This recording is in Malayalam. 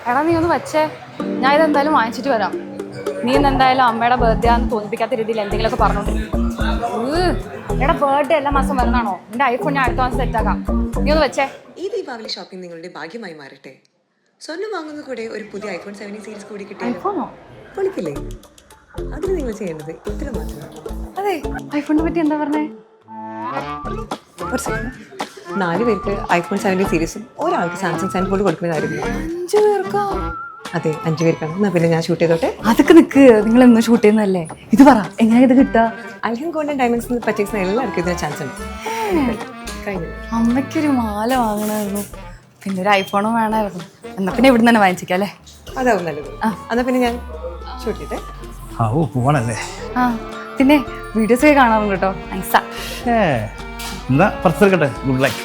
എടാ നീ ഒന്ന് വെച്ചേ, ഞാൻ ഇതെന്തായാലും വാങ്ങിച്ചിട്ട് വരാം. നീ ഇന്ന് എന്തായാലും അമ്മയുടെ ബർത്ത്ഡേ ആണെന്ന് തോന്നിപ്പിക്കാത്ത രീതിയിൽ എന്തെങ്കിലുമൊക്കെ പറഞ്ഞോണ്ട്. എടാ ബർത്ത്ഡേ എല്ലാ മാസം വരുന്നാണോ? നിന്റെ ഐഫോൺ ഞാൻ അടുത്ത മാസം സെറ്റാക്കാം. നീ ഒന്ന് വെച്ചേ. ഈ ദീപാവലി ഷോപ്പിംഗ് നിങ്ങളുടെ ഭാഗ്യമായി മാറട്ടെ. സ്വർണ്ണം വാങ്ങുന്ന കൂടെ ഒരു പുതിയ ഐഫോൺ 17 സീരീസ് കൂടി കിട്ടിയാൽ ഐഫോണോ? പൊളിക്കില്ലേ? അതിന് നിങ്ങൾ ചെയ്യേണ്ടത് ഇത്ര മാത്രം. അതെ, ഐഫോണിനെ പറ്റി എന്താ പറഞ്ഞേ? 4 പേർക്ക് ഐഫോൺ 17 സീരീസും ഒരാൾക്ക് സാംസങ് സാൻ ഫോൾഡ് കൊടുക്കുന്ന കാര്യമില്ല. 5 പേർക്കോ? അതെ, 5 പേർക്കാണ്. എന്നാ പിന്നെ ഞാൻ ഷൂട്ട് ചെയ്തോട്ടെ. അതൊക്കെ നിക്ക്, നിങ്ങൾ എന്നും ഷൂട്ട് ചെയ്യുന്നതല്ലേ. ഇത് പറ, എങ്ങനെ ഇത് കിട്ടുക? അൽഹിം ഗോൾഡൻ ഡയമണ്ട്സിൽ പർച്ചേസ് എല്ലാവർക്കും ഇതിന് ചാൻസ് ഉണ്ട്. കഴിഞ്ഞു. അമ്മയ്ക്കൊരു മാല വാങ്ങണമായിരുന്നു, പിന്നെ ഒരു ഐഫോണും വേണമായിരുന്നു. എന്നാ പിന്നെ ഇവിടെ തന്നെ വാങ്ങിച്ചിക്കാം അല്ലേ? അതാവും നല്ലത്. എന്നാ പിന്നെ ഞാൻ ഷൂട്ട് ചെയ്തേ. പോവാണല്ലേ? ആ പിന്നെ വീഡിയോസ് ഒക്കെ കാണാറുണ്ട് കേട്ടോ. നൈസാ. എന്നാ പുറത്തെടുക്കട്ടെ. Good luck.